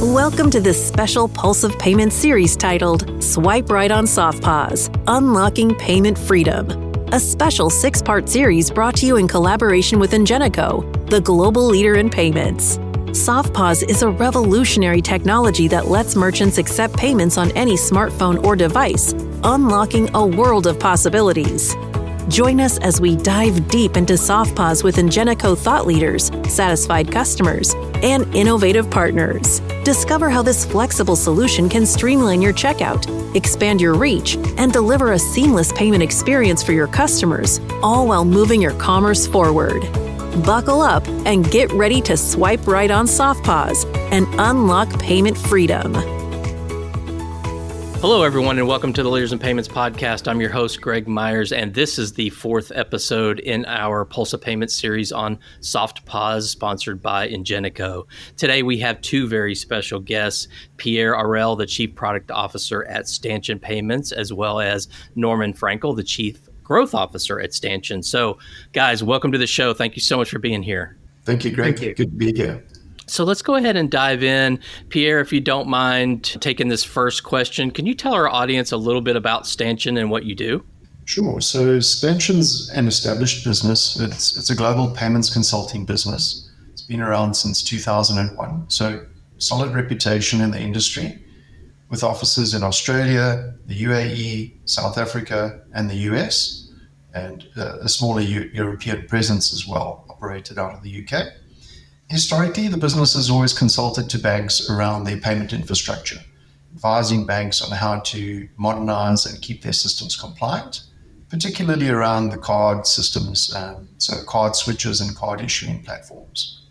Welcome to this special Pulse of Payment series titled Swipe Right on SoftPOS, Unlocking Payment Freedom. A special 6-part series brought to you in collaboration with Ingenico, the global leader in payments. SoftPOS is a revolutionary technology that lets merchants accept payments on any smartphone or device, unlocking a world of possibilities. Join us as we dive deep into SoftPOS with Ingenico thought leaders, satisfied customers, and innovative partners. Discover how this flexible solution can streamline your checkout, expand your reach, and deliver a seamless payment experience for your customers, all while moving your commerce forward. Buckle up and get ready to swipe right on SoftPOS and unlock payment freedom. Hello, everyone, and welcome to the Leaders in Payments podcast. I'm your host, Greg Myers, and this is the 4th episode in our Pulse of Payments series on SoftPOS, sponsored by Ingenico. Today, we have 2 very special guests, Pierre Aurel, the Chief Product Officer at Stanchion Payments, as well as Norman Frankel, the Chief Growth Officer at Stanchion. So, guys, welcome to the show. Thank you so much for being here. Thank you, Greg. Good to be here. So let's go ahead and dive in. Pierre, if you don't mind taking this first question, can you tell our audience a little bit about Stanchion and what you do? Sure. So Stanchion's an established business. It's a global payments consulting business. It's been around since 2001. So solid reputation in the industry with offices in Australia, the UAE, South Africa, and the US, and a smaller European presence as well, operated out of the UK. Historically, the business has always consulted to banks around their payment infrastructure, advising banks on how to modernize and keep their systems compliant, particularly around the card systems, so card switches and card issuing platforms.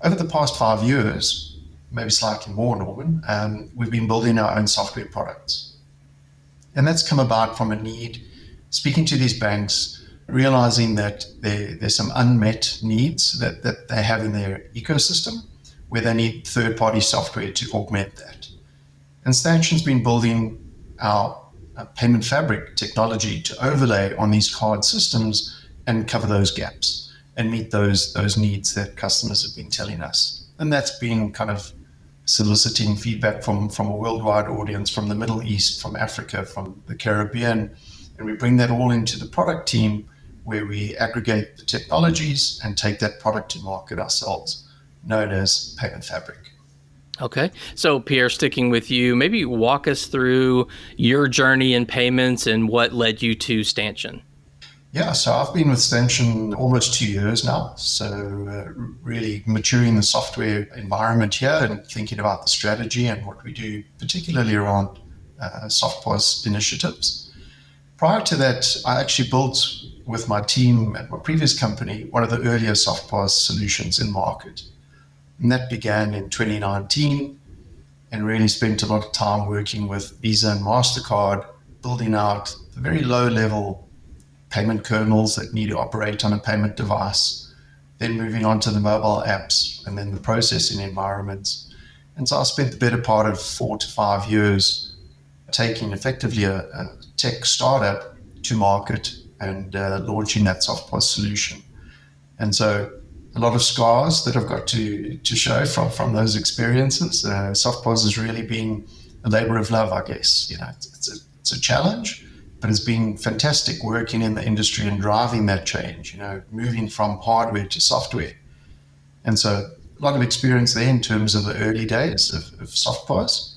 Over the past 5 years, maybe slightly more, Norman, we've been building our own software products. And that's come about from a need, speaking to these banks, realizing that there's some unmet needs that they have in their ecosystem where they need third-party software to augment that. And Stanchion's been building our payment fabric technology to overlay on these card systems and cover those gaps and meet those needs that customers have been telling us. And that's been kind of soliciting feedback from a worldwide audience, from the Middle East, from Africa, from the Caribbean. And we bring that all into the product team where we aggregate the technologies and take that product to market ourselves, known as Payment Fabric. Okay. So Pierre, sticking with you, maybe walk us through your journey in payments and what led you to Stanchion. Yeah, so I've been with Stanchion almost 2 years now. So really maturing the software environment here and thinking about the strategy and what we do, particularly around SoftPOS initiatives. Prior to that, I actually built with my team at my previous company, one of the earlier SoftPOS solutions in market. And that began in 2019 and really spent a lot of time working with Visa and MasterCard, building out the very low level payment kernels that need to operate on a payment device, then moving on to the mobile apps and then the processing environments. And so I spent the better part of 4 to 5 years taking effectively a tech startup to market and launching that SoftPOS solution. And so a lot of scars that I've got to show from those experiences. SoftPOS has really been a labor of love, I guess. You know, it's a challenge, but it's been fantastic working in the industry and driving that change, you know, moving from hardware to software. And so a lot of experience there in terms of the early days of SoftPOS.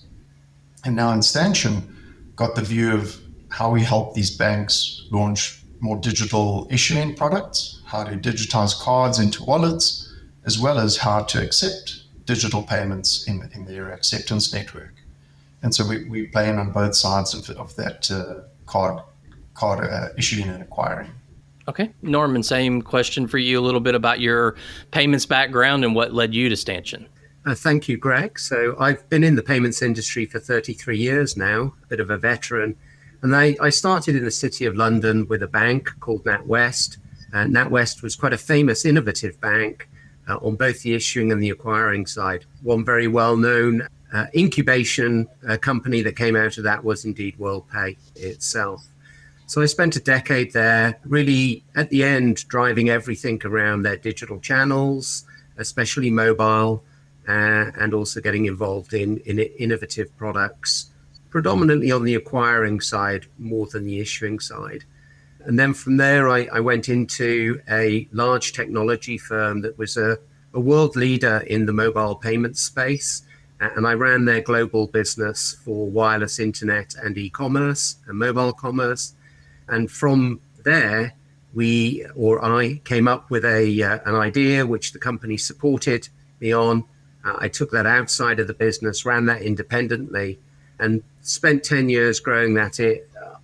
And now in Stanchion, got the view of how we help these banks launch more digital issuing products, how to digitize cards into wallets, as well as how to accept digital payments in their acceptance network. And so we play in on both sides of that card issuing and acquiring. Okay. Norman, same question for you, a little bit about your payments background and what led you to Stanchion. Thank you, Greg. So I've been in the payments industry for 33 years now, a bit of a veteran. And I started in the city of London with a bank called NatWest. NatWest was quite a famous, innovative bank on both the issuing and the acquiring side. One very well-known incubation company that came out of that was indeed WorldPay itself. So I spent a decade there, really at the end, driving everything around their digital channels, especially mobile, and also getting involved in innovative products, predominantly on the acquiring side more than the issuing side. And then from there, I went into a large technology firm that was a world leader in the mobile payment space. And I ran their global business for wireless internet and e-commerce and mobile commerce. And from there, I came up with an idea which the company supported me on. I took that outside of the business, ran that independently, and spent 10 years growing that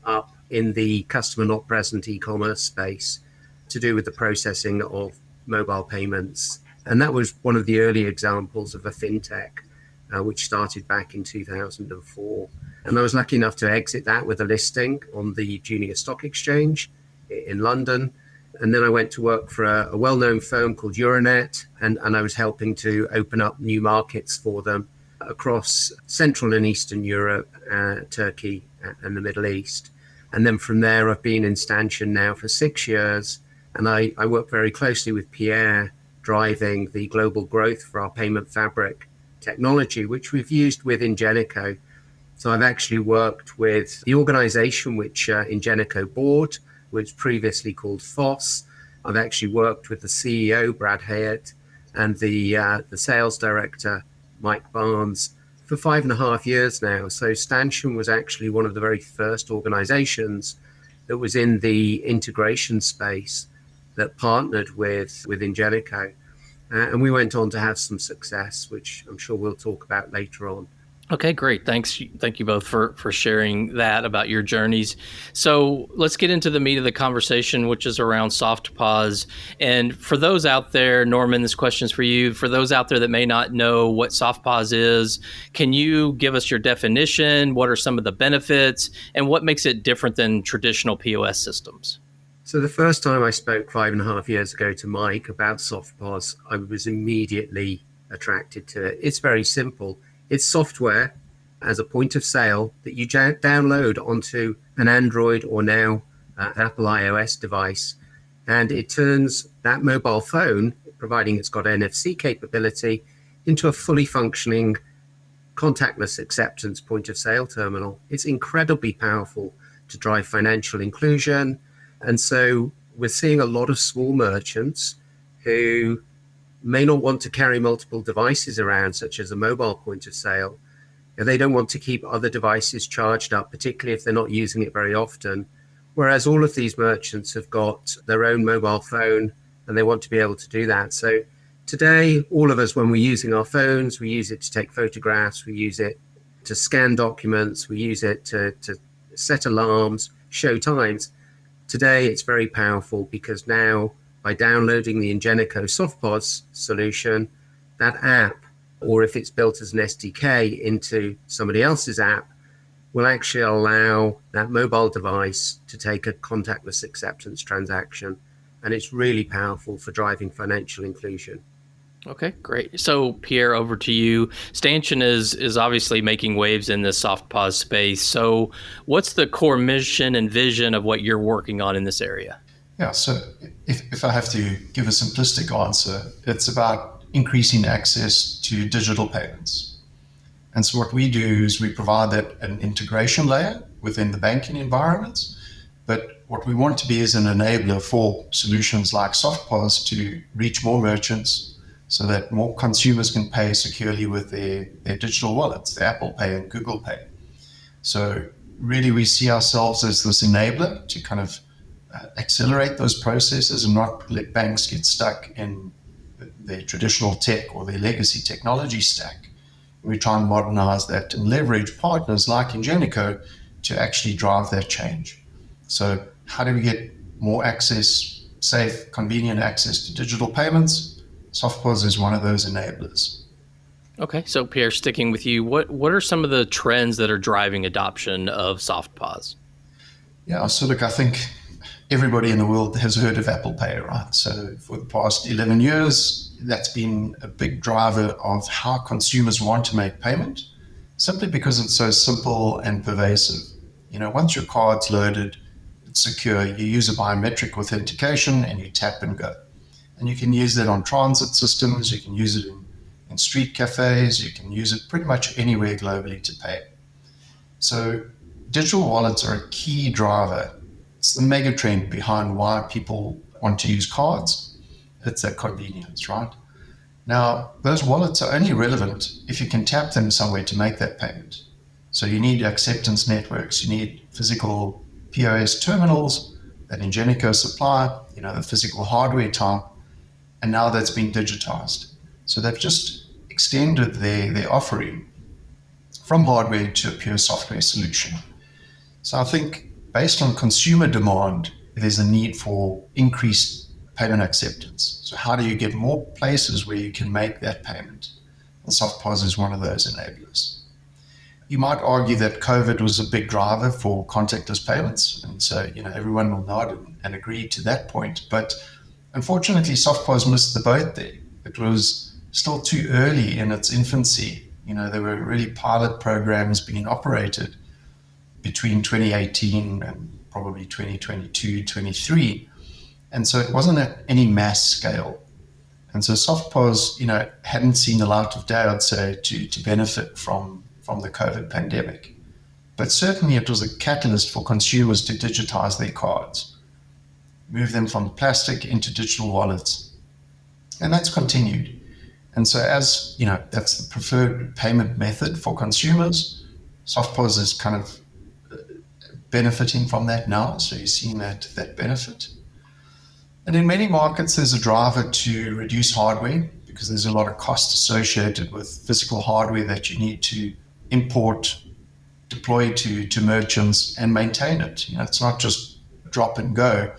up in the customer not present e-commerce space to do with the processing of mobile payments. And that was one of the early examples of a fintech, which started back in 2004. And I was lucky enough to exit that with a listing on the Junior Stock Exchange in London. And then I went to work for a well-known firm called Euronet, and I was helping to open up new markets for them across Central and Eastern Europe, Turkey, and the Middle East. And then from there, I've been in Stanchion now for 6 years, and I work very closely with Pierre, driving the global growth for our payment fabric technology, which we've used with Ingenico. So I've actually worked with the organization which Ingenico bought, which previously called FOS. I've actually worked with the CEO, Brad Hayett, and the sales director, Mike Barnes, for 5.5 years now. So Stanchion was actually one of the very first organizations that was in the integration space that partnered with Ingenico. And we went on to have some success, which I'm sure we'll talk about later on. Okay, great. Thanks. Thank you both for sharing that about your journeys. So let's get into the meat of the conversation, which is around SoftPOS. And for those out there, Norman, this question's for you. For those out there that may not know what SoftPOS is, can you give us your definition? What are some of the benefits? And what makes it different than traditional POS systems? So the first time I spoke 5.5 years ago to Mike about SoftPOS, I was immediately attracted to it. It's very simple. It's software as a point of sale that you download onto an Android or now Apple iOS device. And it turns that mobile phone, providing it's got NFC capability, into a fully functioning contactless acceptance point of sale terminal. It's incredibly powerful to drive financial inclusion. And so we're seeing a lot of small merchants who may not want to carry multiple devices around, such as a mobile point of sale. And they don't want to keep other devices charged up, particularly if they're not using it very often. Whereas all of these merchants have got their own mobile phone and they want to be able to do that. So today, all of us, when we're using our phones, we use it to take photographs, we use it to scan documents, we use it to set alarms, show times. Today, it's very powerful because now, by downloading the Ingenico SoftPOS solution, that app, or if it's built as an SDK into somebody else's app, will actually allow that mobile device to take a contactless acceptance transaction. And it's really powerful for driving financial inclusion. Okay, great. So Pierre, over to you. Stanchion is obviously making waves in the SoftPOS space. So what's the core mission and vision of what you're working on in this area? Yeah, so if I have to give a simplistic answer, it's about increasing access to digital payments. And so what we do is we provide that an integration layer within the banking environments. But what we want to be is an enabler for solutions like SoftPOS to reach more merchants so that more consumers can pay securely with their digital wallets, the Apple Pay and Google Pay. So really we see ourselves as this enabler to kind of accelerate those processes and not let banks get stuck in their traditional tech or their legacy technology stack. We try and modernize that and leverage partners like Ingenico to actually drive that change. So how do we get more access, safe, convenient access to digital payments? SoftPOS is one of those enablers. Okay, so Pierre, sticking with you, what are some of the trends that are driving adoption of SoftPOS? Yeah, so look, I think everybody in the world has heard of Apple Pay, right? So for the past 11 years, that's been a big driver of how consumers want to make payment, simply because it's so simple and pervasive. You know, once your card's loaded, it's secure, you use a biometric authentication and you tap and go. And you can use that on transit systems, you can use it in street cafes. You can use it pretty much anywhere globally to pay. So digital wallets are a key driver. It's the mega trend behind why people want to use cards. It's that convenience, right? Now, those wallets are only relevant if you can tap them somewhere to make that payment. So you need acceptance networks, you need physical POS terminals that Ingenico supply, the physical hardware type, and now that's been digitized. So they've just extended their offering from hardware to a pure software solution. So I think based on consumer demand, there's a need for increased payment acceptance. So how do you get more places where you can make that payment? And SoftPOS is one of those enablers. You might argue that COVID was a big driver for contactless payments. And so, everyone will nod and agree to that point. But unfortunately, SoftPOS missed the boat there. It was still too early in its infancy. There were really pilot programs being operated between 2018 and probably 2022, 23. And so it wasn't at any mass scale. And so SoftPOS, hadn't seen the light of day, I'd say, to benefit from the COVID pandemic. But certainly it was a catalyst for consumers to digitize their cards, move them from plastic into digital wallets. And that's continued. And so as, that's the preferred payment method for consumers, SoftPOS is kind of benefiting from that now. So you're seeing that benefit. And in many markets, there's a driver to reduce hardware because there's a lot of cost associated with physical hardware that you need to import, deploy to merchants and maintain it. It's not just drop and go.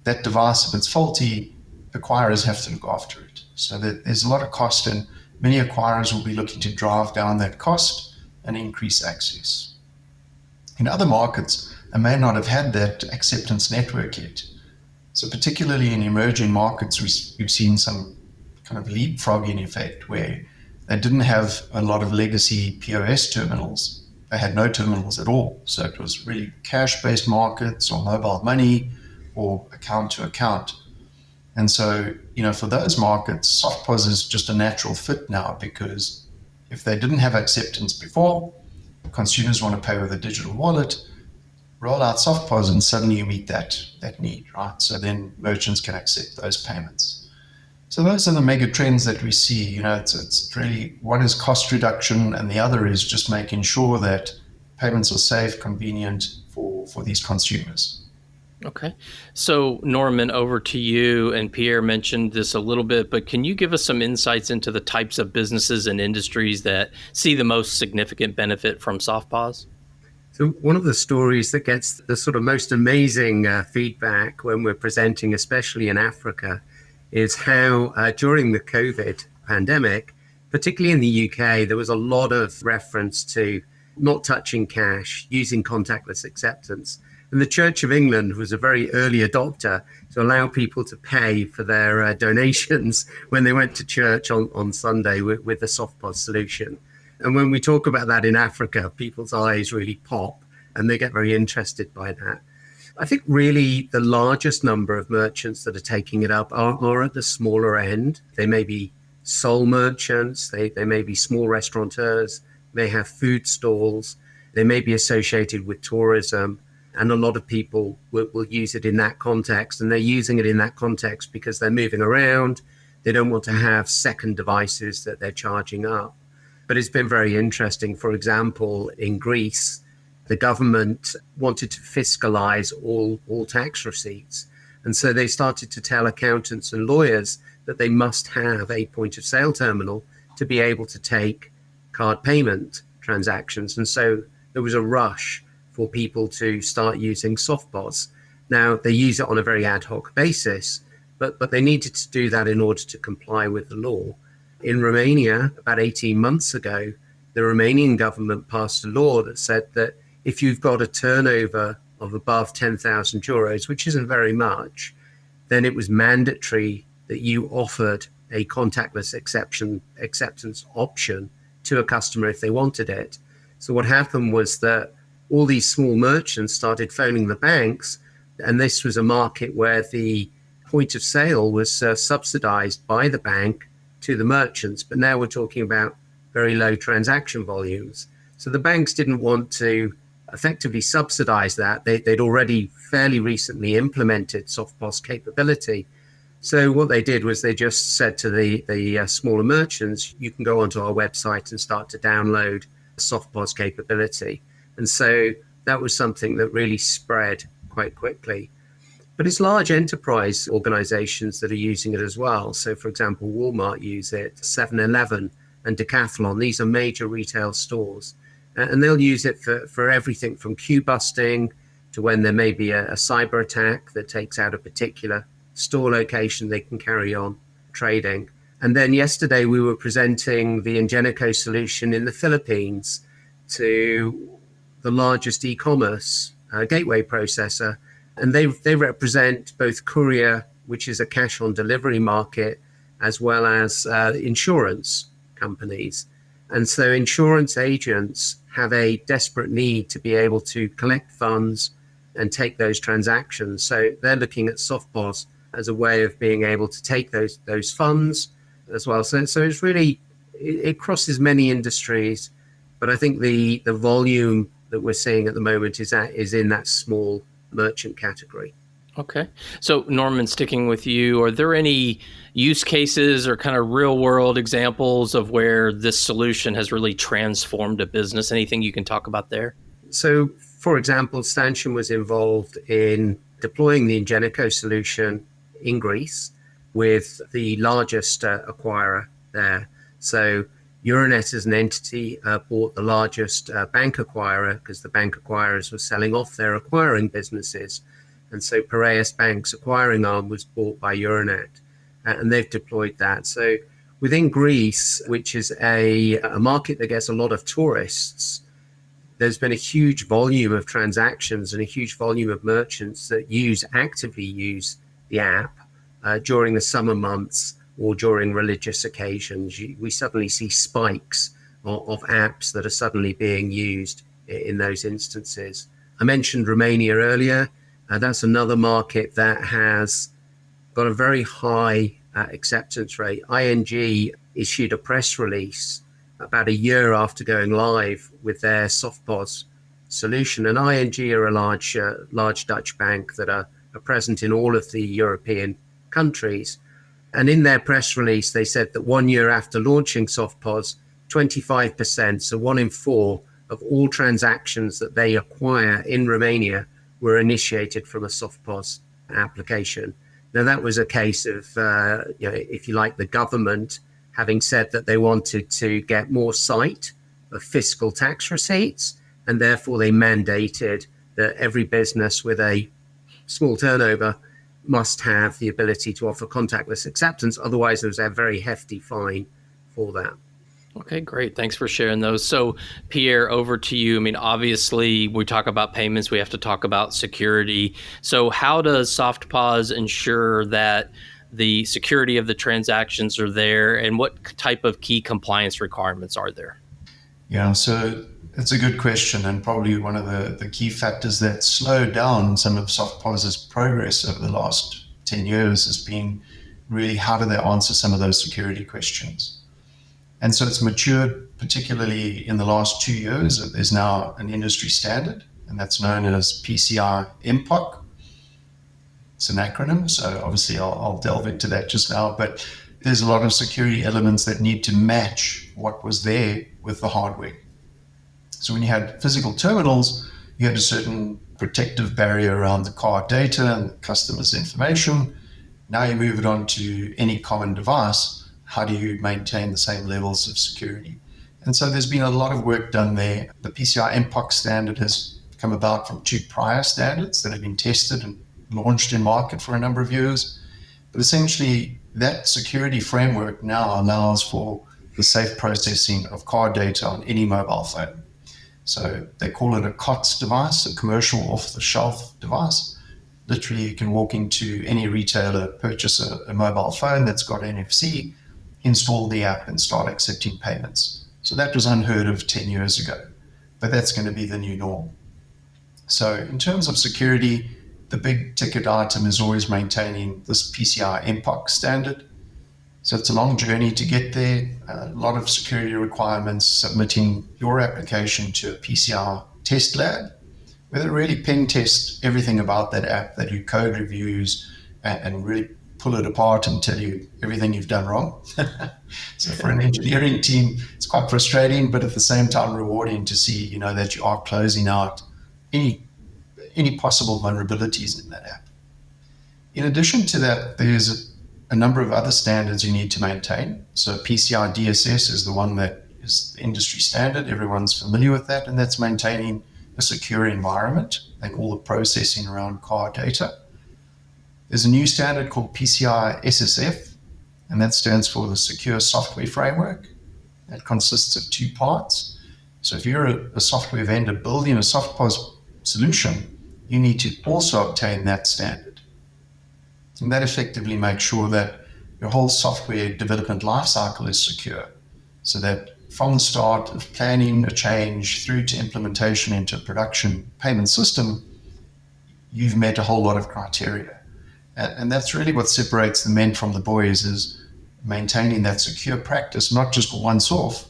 That device, if it's faulty, acquirers have to look after it. So there's a lot of cost, and many acquirers will be looking to drive down that cost and increase access. In other markets, they may not have had that acceptance network yet. So particularly in emerging markets, we've seen some kind of leapfrogging effect where they didn't have a lot of legacy POS terminals. They had no terminals at all. So it was really cash-based markets or mobile money or account to account. And so, for those markets, SoftPOS is just a natural fit now because if they didn't have acceptance before, consumers want to pay with a digital wallet, roll out SoftPOS and suddenly you meet that need, right? So then merchants can accept those payments. So those are the mega trends that we see. It's really, one is cost reduction and the other is just making sure that payments are safe, convenient for these consumers. Okay. So Norman, over to you, and Pierre mentioned this a little bit, but can you give us some insights into the types of businesses and industries that see the most significant benefit from SoftPOS? So one of the stories that gets the sort of most amazing feedback when we're presenting, especially in Africa, is how during the COVID pandemic, particularly in the UK, there was a lot of reference to not touching cash, using contactless acceptance. And the Church of England was a very early adopter to allow people to pay for their donations when they went to church on Sunday with the SoftPOS solution. And when we talk about that in Africa, people's eyes really pop and they get very interested by that. I think really the largest number of merchants that are taking it up are at the smaller end. They may be sole merchants, they may be small restaurateurs, they have food stalls, they may be associated with tourism. And a lot of people will use it in that context. And they're using it in that context because they're moving around. They don't want to have second devices that they're charging up. But it's been very interesting. For example, in Greece, the government wanted to fiscalize all tax receipts. And so they started to tell accountants and lawyers that they must have a point of sale terminal to be able to take card payment transactions. And so there was a rush for people to start using SoftPOS. Now, they use it on a very ad hoc basis, but they needed to do that in order to comply with the law. In Romania, about 18 months ago, the Romanian government passed a law that said that if you've got a turnover of above 10,000 euros, which isn't very much, then it was mandatory that you offered a contactless acceptance option to a customer if they wanted it. So what happened was that all these small merchants started phoning the banks, and this was a market where the point of sale was subsidized by the bank to the merchants. But now we're talking about very low transaction volumes. So the banks didn't want to effectively subsidize that. They'd already fairly recently implemented SoftPOS capability. So what they did was they just said to the smaller merchants, you can go onto our website and start to download SoftPOS capability. And so that was something that really spread quite quickly. But it's large enterprise organizations that are using it as well. So, for example, Walmart use it, 7-Eleven and Decathlon. These are major retail stores. And they'll use it for everything from queue busting to when there may be a cyber attack that takes out a particular store location, they can carry on trading. And then yesterday we were presenting the Ingenico solution in the Philippines to the largest e-commerce gateway processor. And they represent both courier, which is a cash on delivery market, as well as insurance companies. And so insurance agents have a desperate need to be able to collect funds and take those transactions. So they're looking at SoftPOS as a way of being able to take those funds as well. So it's really, it crosses many industries, but I think the volume that we're seeing at the moment is in that small merchant category. Okay. So Norman, sticking with you, are there any use cases or kind of real world examples of where this solution has really transformed a business? Anything you can talk about there? So, for example, Stanchion was involved in deploying the Ingenico solution in Greece with the largest acquirer there. So Euronet as an entity bought the largest bank acquirer because the bank acquirers were selling off their acquiring businesses. And so Piraeus Bank's acquiring arm was bought by Euronet, and they've deployed that. So within Greece, which is a market that gets a lot of tourists, there's been a huge volume of transactions and a huge volume of merchants that actively use the app during the summer months or during religious occasions. We suddenly see spikes of apps that are suddenly being used in those instances. I mentioned Romania earlier. That's another market that has got a very high acceptance rate. ING issued a press release about a year after going live with their SoftPOS solution. And ING are a large Dutch bank that are present in all of the European countries. And in their press release, they said that 1 year after launching SoftPOS, 25%, so 1 in 4 of all transactions that they acquire in Romania were initiated from a SoftPOS application. Now, that was a case of, if you like, the government having said that they wanted to get more sight of fiscal tax receipts, and therefore they mandated that every business with a small turnover must have the ability to offer contactless acceptance. Otherwise, there was a very hefty fine for that. Okay, great. Thanks for sharing those. So, Pierre, over to you. I mean, obviously, we talk about payments, we have to talk about security. So how does SoftPOS ensure that the security of the transactions are there, and what type of key compliance requirements are there? Yeah, so it's a good question, and probably one of the key factors that slowed down some of SoftPOS's progress over the last 10 years has been really how do they answer some of those security questions. And so it's matured, particularly in the last 2 years. There's now an industry standard, and that's known as PCI MPOC. It's an acronym, so obviously I'll delve into that just now, but there's a lot of security elements that need to match what was there with the hardware. So when you had physical terminals, you had a certain protective barrier around the card data and the customer's information. Now you move it on to any common device. How do you maintain the same levels of security? And so there's been a lot of work done there. The PCI MPOC standard has come about from 2 prior standards that have been tested and launched in market for a number of years. But essentially, that security framework now allows for the safe processing of card data on any mobile phone. So they call it a COTS device, a commercial off-the-shelf device. Literally, you can walk into any retailer, purchase a mobile phone that's got NFC, install the app and start accepting payments. So that was unheard of 10 years ago, but that's going to be the new norm. So in terms of security, the big ticket item is always maintaining this PCI MPOC standard. So it's a long journey to get there, a lot of security requirements, submitting your application to a PCI test lab, where they really pen test everything about that app, that you code reviews and really pull it apart and tell you everything you've done wrong. So for an engineering team, it's quite frustrating, but at the same time rewarding to see, that you are closing out any possible vulnerabilities in that app. In addition to that, there's a number of other standards you need to maintain. So PCI DSS is the one that is the industry standard. Everyone's familiar with that, and that's maintaining a secure environment and all the processing around card data. There's a new standard called PCI SSF, and that stands for the Secure Software Framework. That consists of 2 parts. So if you're a software vendor building a SoftPOS solution, you need to also obtain that standard. And that effectively makes sure that your whole software development lifecycle is secure, so that from the start of planning a change through to implementation into a production payment system, you've met a whole lot of criteria. And that's really what separates the men from the boys, is maintaining that secure practice, not just once off,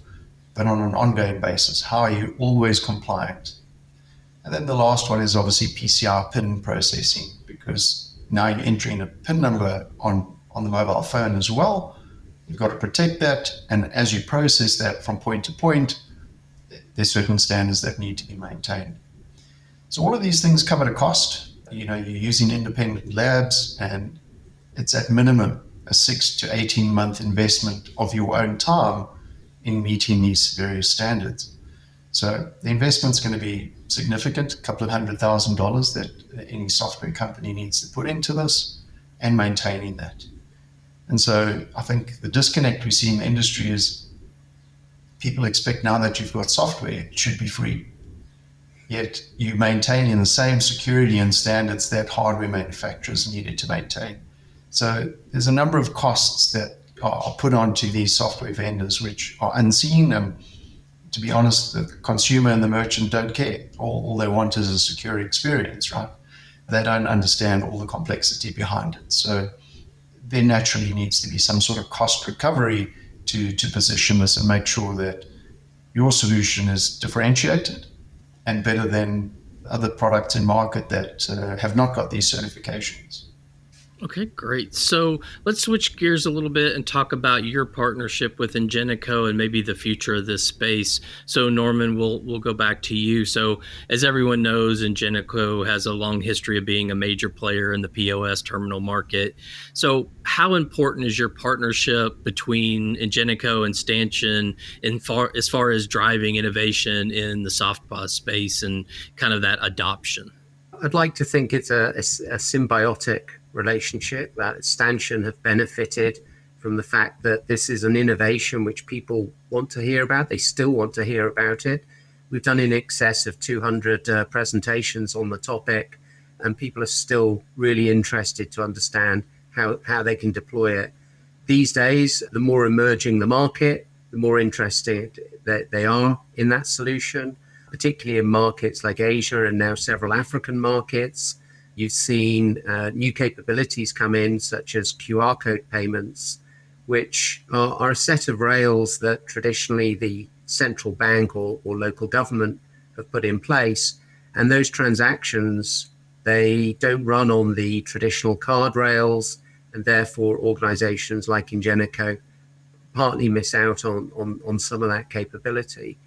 but on an ongoing basis. How are you always compliant? And then the last one is obviously PCI PIN processing, because now you're entering a PIN number on the mobile phone as well. You've got to protect that. And as you process that from point to point, there's certain standards that need to be maintained. So all of these things come at a cost. You're using independent labs, and it's at minimum a 6 to 18 month investment of your own time in meeting these various standards. So the investment's going to be significant, a couple of $100,000 that any software company needs to put into this, and maintaining that. And so I think the disconnect we see in the industry is people expect now that you've got software, it should be free. Yet you maintaining the same security and standards that hardware manufacturers needed to maintain. So there's a number of costs that are put onto these software vendors which are unseen, and to be honest, the consumer and the merchant don't care. All they want is a secure experience, right? They don't understand all the complexity behind it. So there naturally needs to be some sort of cost recovery to position this and make sure that your solution is differentiated and better than other products in market that have not got these certifications. Okay, great. So let's switch gears a little bit and talk about your partnership with Ingenico and maybe the future of this space. So Norman, we'll go back to you. So as everyone knows, Ingenico has a long history of being a major player in the POS terminal market. So how important is your partnership between Ingenico and Stanchion as far as driving innovation in the SoftPOS space and kind of that adoption? I'd like to think it's a symbiotic relationship, that Stanchion have benefited from the fact that this is an innovation which people want to hear about. They still want to hear about it. We've done in excess of 200 presentations on the topic, and people are still really interested to understand how they can deploy it. These days, the more emerging the market, the more interested that they are in that solution, particularly in markets like Asia and now several African markets. You've seen new capabilities come in, such as QR code payments, which are a set of rails that traditionally the central bank or local government have put in place. And those transactions, they don't run on the traditional card rails, and therefore organizations like Ingenico partly miss out on some of that capability.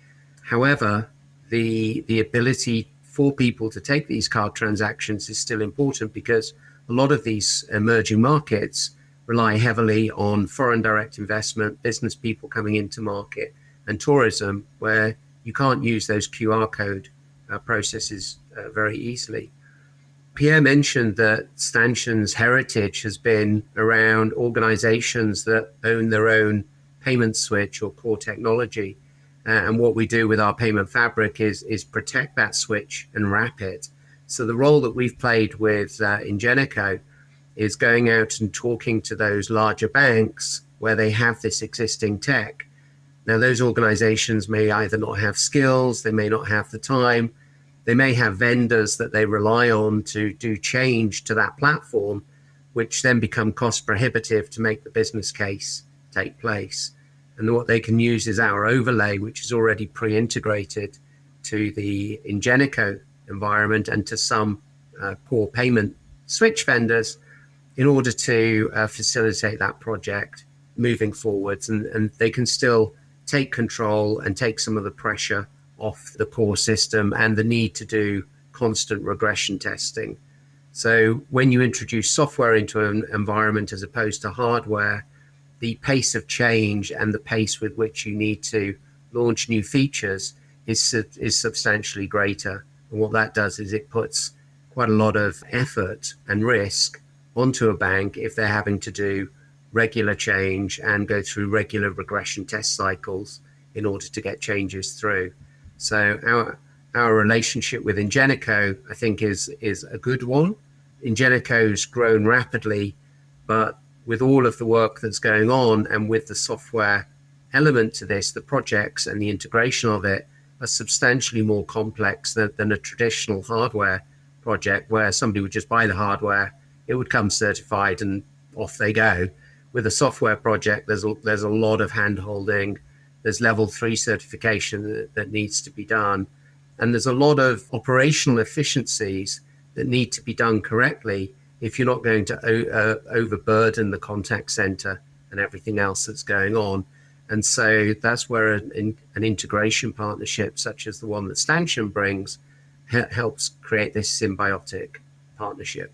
However, the ability for people to take these card transactions is still important, because a lot of these emerging markets rely heavily on foreign direct investment, business people coming into market, and tourism, where you can't use those QR code processes very easily. Pierre mentioned that Stanchion's heritage has been around organizations that own their own payment switch or core technology. And what we do with our payment fabric is protect that switch and wrap it. So the role that we've played with Ingenico is going out and talking to those larger banks where they have this existing tech. Now, those organizations may either not have skills, they may not have the time, they may have vendors that they rely on to do change to that platform, which then become cost prohibitive to make the business case take place. And what they can use is our overlay, which is already pre-integrated to the Ingenico environment and to some core payment switch vendors in order to facilitate that project moving forwards. And they can still take control and take some of the pressure off the core system and the need to do constant regression testing. So when you introduce software into an environment as opposed to hardware, the pace of change and the pace with which you need to launch new features is substantially greater. And what that does is it puts quite a lot of effort and risk onto a bank if they're having to do regular change and go through regular regression test cycles in order to get changes through. So our relationship with Ingenico, I think, is a good one. Ingenico's grown rapidly, but with all of the work that's going on and with the software element to this, the projects and the integration of it are substantially more complex than a traditional hardware project where somebody would just buy the hardware, it would come certified and off they go. With a software project, there's a lot of hand-holding, there's level 3 certification that needs to be done, and there's a lot of operational efficiencies that need to be done correctly if you're not going to overburden the contact center and everything else that's going on. And so that's where an integration partnership such as the one that Stanchion brings helps create this symbiotic partnership.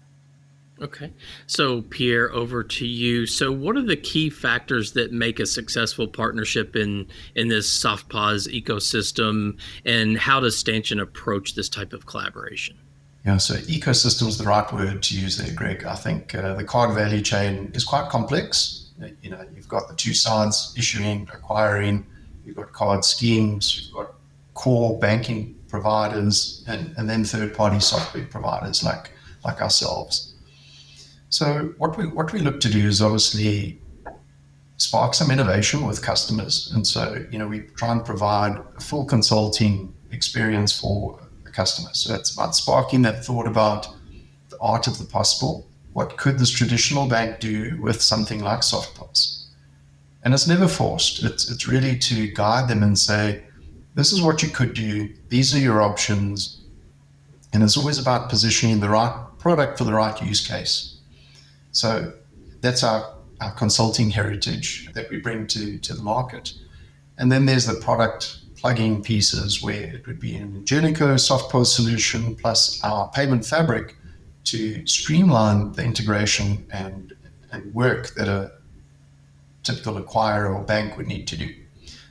Okay. So Pierre, over to you. So what are the key factors that make a successful partnership in this SoftPOS ecosystem, and how does Stanchion approach this type of collaboration? Yeah, so ecosystem is the right word to use there, Greg. I think the card value chain is quite complex. You know, you've got the two sides, issuing, acquiring, you've got card schemes, you've got core banking providers, and then third-party software providers like ourselves. So what we look to do is obviously spark some innovation with customers. And so, you know, we try and provide a full consulting experience for the customer. So it's about sparking that thought about the art of the possible. What could this traditional bank do with something like SoftPOS? And it's never forced. It's really to guide them and say, this is what you could do. These are your options. And it's always about positioning the right product for the right use case. So that's our consulting heritage that we bring to the market. And then there's the product plugin pieces where it would be an Ingenico SoftPOS solution plus our payment fabric to streamline the integration and work that a typical acquirer or bank would need to do.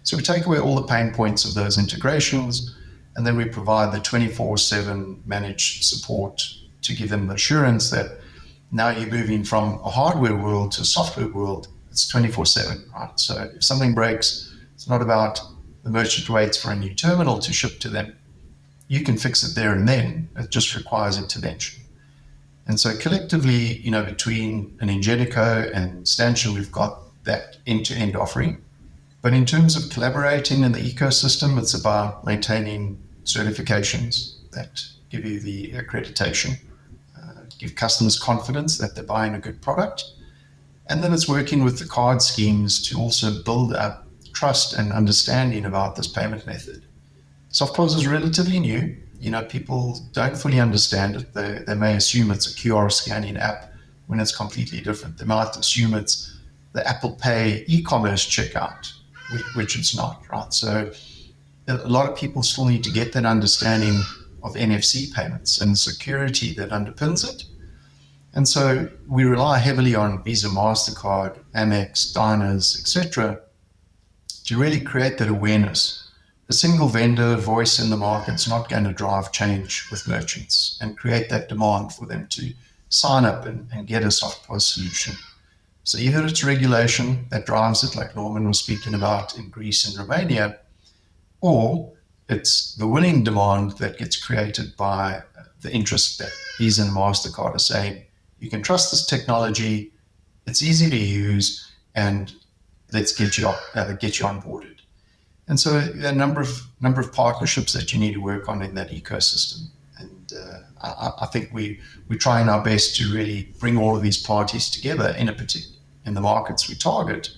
So we take away all the pain points of those integrations, and then we provide the 24/7 managed support to give them the assurance that now you're moving from a hardware world to a software world. It's 24/7, right? So if something breaks, it's not about the merchant waits for a new terminal to ship to them. You can fix it there and then. It just requires intervention. And so collectively, you know, between an Ingenico and Stanchion, we've got that end-to-end offering. But in terms of collaborating in the ecosystem, it's about maintaining certifications that give you the accreditation, give customers confidence that they're buying a good product. And then it's working with the card schemes to also build up trust and understanding about this payment method. SoftPOS is relatively new. You know, people don't fully understand it. They may assume it's a QR scanning app when it's completely different. They might assume it's the Apple Pay e-commerce checkout, which it's not, right? So a lot of people still need to get that understanding of NFC payments and the security that underpins it. And so we rely heavily on Visa, MasterCard, Amex, Diners, etc., to really create that awareness. A single vendor voice in the market is not going to drive change with merchants and create that demand for them to sign up and get a SoftPOS solution. So either it's regulation that drives it, like Norman was speaking about in Greece and Romania, or it's the willing demand that gets created by the interest that Visa and MasterCard are saying, you can trust this technology, it's easy to use, and let's get you onboarded. And so there are a number of partnerships that you need to work on in that ecosystem. And I think we're trying our best to really bring all of these parties together in the markets we target,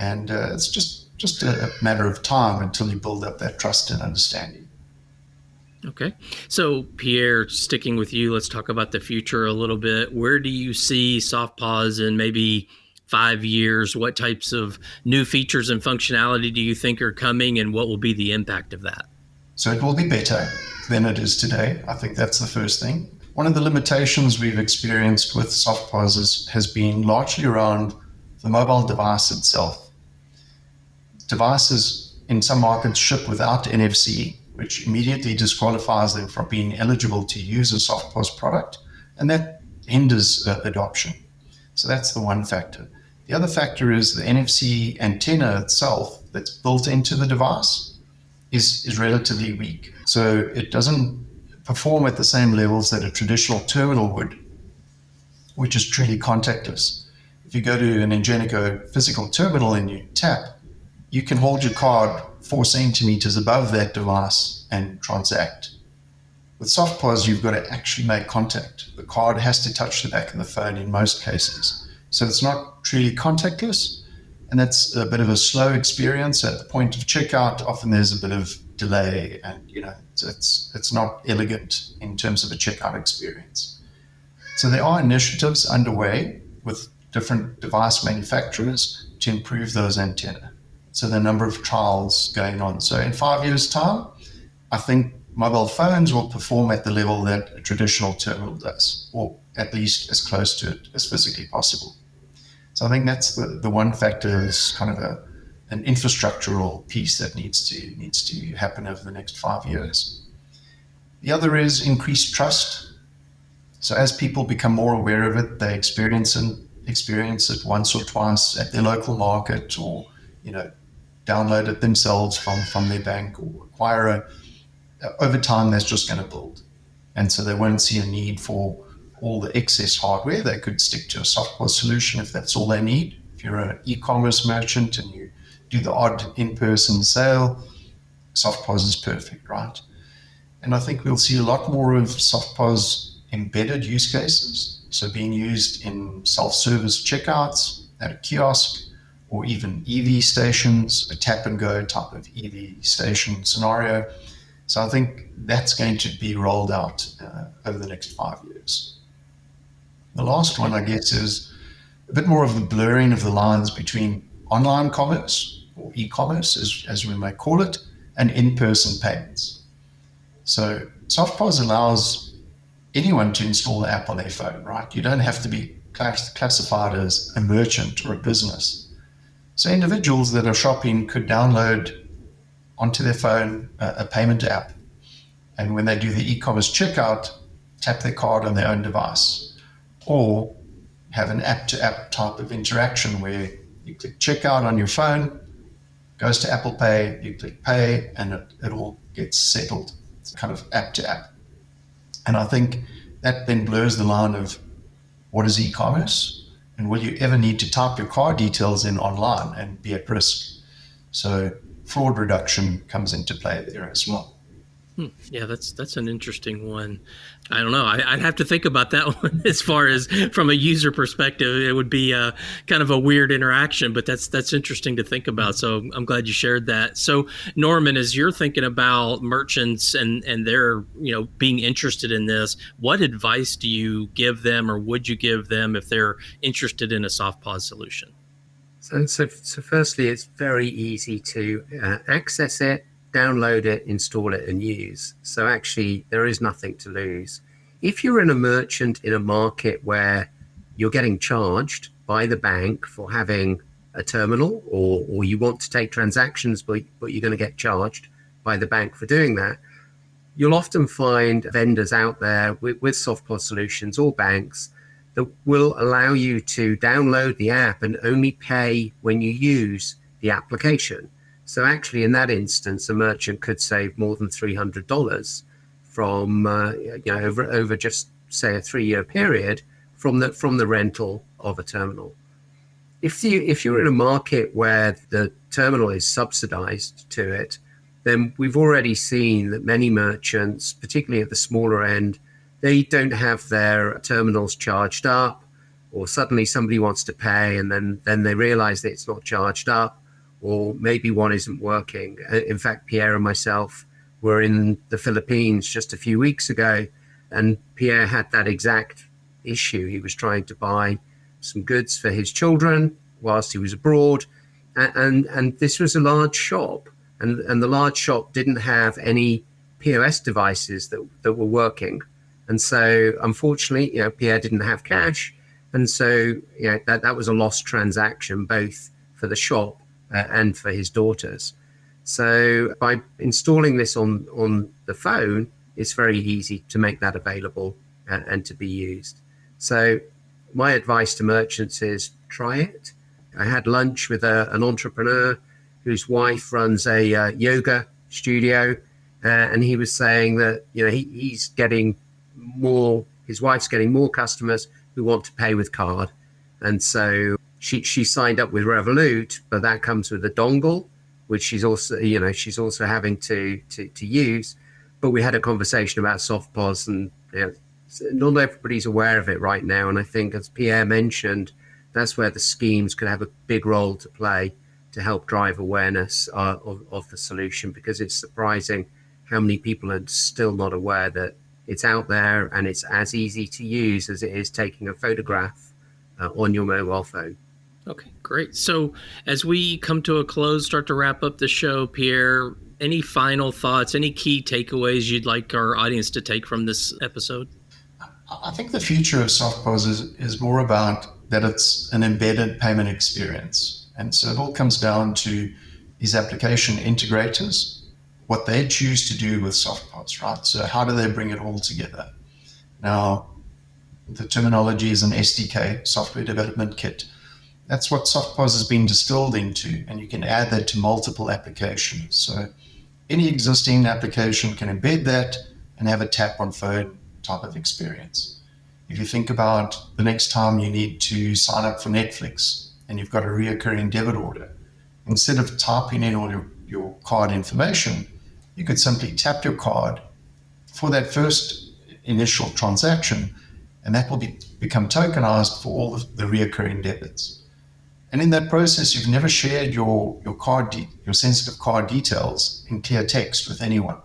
And it's just a matter of time until you build up that trust and understanding. Okay. So, Pierre, sticking with you, let's talk about the future a little bit. Where do you see SoftPOS in maybe 5 years? What types of new features and functionality do you think are coming, and what will be the impact of that? So it will be better than it is today. I think that's the first thing. One of the limitations we've experienced with SoftPOS has been largely around the mobile device itself. Devices in some markets ship without NFC, which immediately disqualifies them from being eligible to use a SoftPOS product, and that hinders adoption. So that's the one factor. The other factor is the NFC antenna itself that's built into the device is relatively weak. So it doesn't perform at the same levels that a traditional terminal would, which is truly contactless. If you go to an Ingenico physical terminal and you tap, you can hold your card 4 centimeters above that device and transact. With SoftPOS, you've got to actually make contact. The card has to touch the back of the phone in most cases. So it's not truly contactless, and that's a bit of a slow experience. At the point of checkout, often there's a bit of delay, and it's not elegant in terms of a checkout experience. So there are initiatives underway with different device manufacturers to improve those antennae. So the number of trials going on. So in 5 years' time, I think mobile phones will perform at the level that a traditional terminal does, or at least as close to it as physically possible. So I think that's the one factor is kind of an infrastructural piece that needs to happen over the next 5 years. The other is increased trust. So as people become more aware of it, they experience it once or twice at their local market, or download it themselves from their bank, or acquire over time that's just going to build. And so they won't see a need for all the excess hardware. They could stick to a SoftPOS solution if that's all they need. If you're an e-commerce merchant and you do the odd in-person sale, SoftPOS is perfect, right? And I think we'll see a lot more of SoftPOS embedded use cases. So being used in self-service checkouts at a kiosk, or even EV stations, a tap and go type of EV station scenario. So I think that's going to be rolled out over the next 5 years. The last one, I guess, is a bit more of the blurring of the lines between online commerce, or e-commerce, as we may call it, and in-person payments. So SoftPOS allows anyone to install the app on their phone, right? You don't have to be classified as a merchant or a business. So individuals that are shopping could download onto their phone a payment app. And when they do the e-commerce checkout, tap their card on their own device. Or have an app-to-app type of interaction where you click checkout on your phone, goes to Apple Pay, you click pay, and it all gets settled. It's kind of app-to-app. And I think that then blurs the line of what is e-commerce, and will you ever need to type your card details in online and be at risk? So fraud reduction comes into play there as well. Yeah, that's an interesting one. I don't know. I'd have to think about that one as far as from a user perspective. It would be kind of a weird interaction, but that's interesting to think about. So I'm glad you shared that. So Norman, as you're thinking about merchants and they're being interested in this, what advice do you give them, or would you give them if they're interested in a SoftPOS solution? So firstly, it's very easy to access it, download it, install it, and use. So actually, there is nothing to lose. If you're in a merchant in a market where you're getting charged by the bank for having a terminal, or you want to take transactions, but you're going to get charged by the bank for doing that, you'll often find vendors out there with SoftPOS solutions or banks that will allow you to download the app and only pay when you use the application. So actually, in that instance, a merchant could save more than $300 from over just say a 3-year period from the rental of a terminal. If you're in a market where the terminal is subsidized to it, then we've already seen that many merchants, particularly at the smaller end, they don't have their terminals charged up. or suddenly somebody wants to pay and then they realize that it's not charged up, or maybe one isn't working. In fact, Pierre and myself were in the Philippines just a few weeks ago, and Pierre had that exact issue. He was trying to buy some goods for his children whilst he was abroad, and this was a large shop, and the large shop didn't have any POS devices that were working. And so, unfortunately, Pierre didn't have cash. And so, that was a lost transaction, both for the shop and for his daughters. So by installing this on the phone, it's very easy to make that available and to be used. So my advice to merchants is try it. I had lunch with an entrepreneur whose wife runs a yoga studio, and he was saying that he's getting his wife's getting more customers who want to pay with card. And so she signed up with Revolut, but that comes with a dongle, which she's also having to use. But we had a conversation about SoftPOS, and not everybody's aware of it right now. And I think, as Pierre mentioned, that's where the schemes could have a big role to play to help drive awareness of the solution, because it's surprising how many people are still not aware that it's out there and it's as easy to use as it is taking a photograph on your mobile phone. Okay, great. So as we come to a close, start to wrap up the show, Pierre, any final thoughts, any key takeaways you'd like our audience to take from this episode? I think the future of SoftPOS is more about that it's an embedded payment experience. And so it all comes down to these application integrators, what they choose to do with SoftPOS, right? So how do they bring it all together? Now, the terminology is an SDK, software development kit. That's what SoftPOS has been distilled into, and you can add that to multiple applications. So any existing application can embed that and have a tap on phone type of experience. If you think about the next time you need to sign up for Netflix and you've got a reoccurring debit order, instead of typing in all your card information, you could simply tap your card for that first initial transaction, and that will become tokenized for all of the reoccurring debits. And in that process, you've never shared your sensitive card details in clear text with anyone.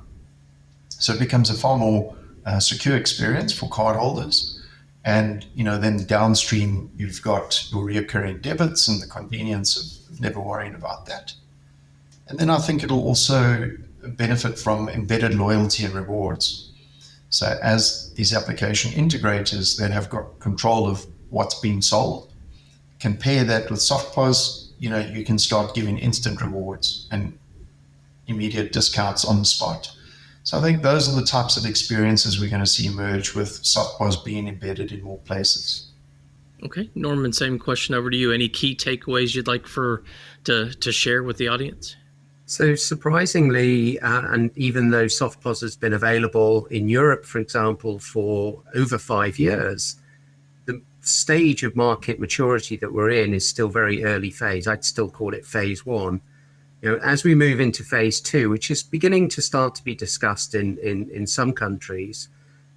So it becomes a far more secure experience for cardholders. And then downstream, you've got your reoccurring debits and the convenience of never worrying about that. And then I think it'll also benefit from embedded loyalty and rewards. So as these application integrators that have got control of what's being sold, compare that with SoftPOS, you can start giving instant rewards and immediate discounts on the spot. So I think those are the types of experiences we're going to see emerge with SoftPOS being embedded in more places. Okay, Norman, same question over to you. Any key takeaways you'd like to share with the audience? So surprisingly, and even though SoftPOS has been available in Europe, for example, for over 5 years, the stage of market maturity that we're in is still very early phase. I'd still call it phase one. As we move into phase two, which is beginning to start to be discussed in some countries,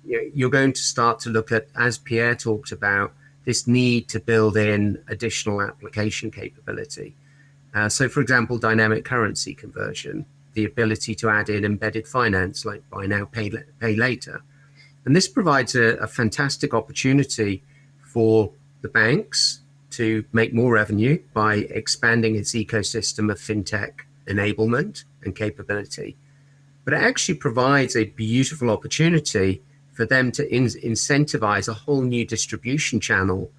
you're going to start to look at, as Pierre talked about, this need to build in additional application capability. So, for example, dynamic currency conversion, the ability to add in embedded finance like buy now, pay later. And this provides a fantastic opportunity for the banks to make more revenue by expanding its ecosystem of fintech enablement and capability. But it actually provides a beautiful opportunity for them to incentivize a whole new distribution channel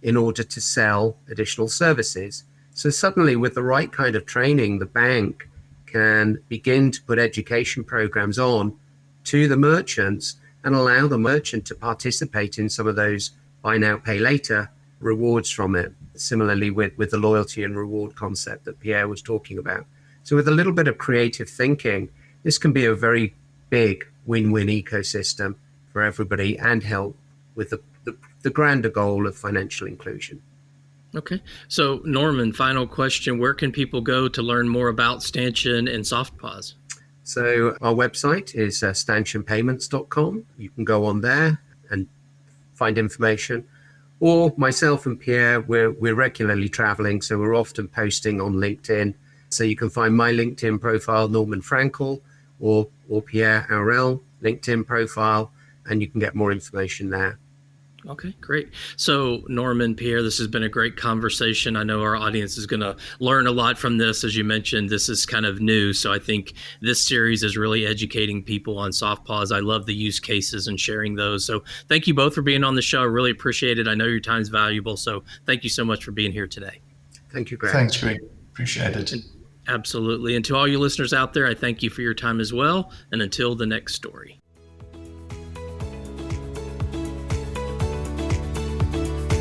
in order to sell additional services. So suddenly, with the right kind of training, the bank can begin to put education programs on to the merchants and allow the merchant to participate in some of those buy now, pay later rewards from it. Similarly with the loyalty and reward concept that Pierre was talking about. So with a little bit of creative thinking, this can be a very big win-win ecosystem for everybody and help with the grander goal of financial inclusion. Okay. So Norman, final question. Where can people go to learn more about Stanchion and SoftPOS? So our website is stanchionpayments.com. You can go on there and find information. Or myself and Pierre, we're regularly traveling, so we're often posting on LinkedIn. So you can find my LinkedIn profile, Norman Frankel, or Pierre Aurel LinkedIn profile, and you can get more information there. Okay, great. So Norman, Pierre, this has been a great conversation. I know our audience is going to learn a lot from this. As you mentioned, this is kind of new. So I think this series is really educating people on SoftPOS. I love the use cases and sharing those. So thank you both for being on the show. I really appreciate it. I know your time is valuable. So thank you so much for being here today. Thank you, Greg. Thanks, Greg. Appreciate it. Absolutely. And to all you listeners out there, I thank you for your time as well. And until the next story.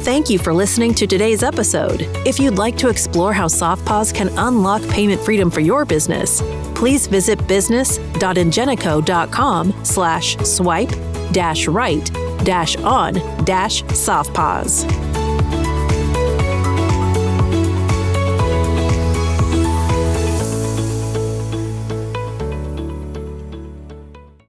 Thank you for listening to today's episode. If you'd like to explore how SoftPOS can unlock payment freedom for your business, please visit business.ingenico.com/swipe-right-on-softpos.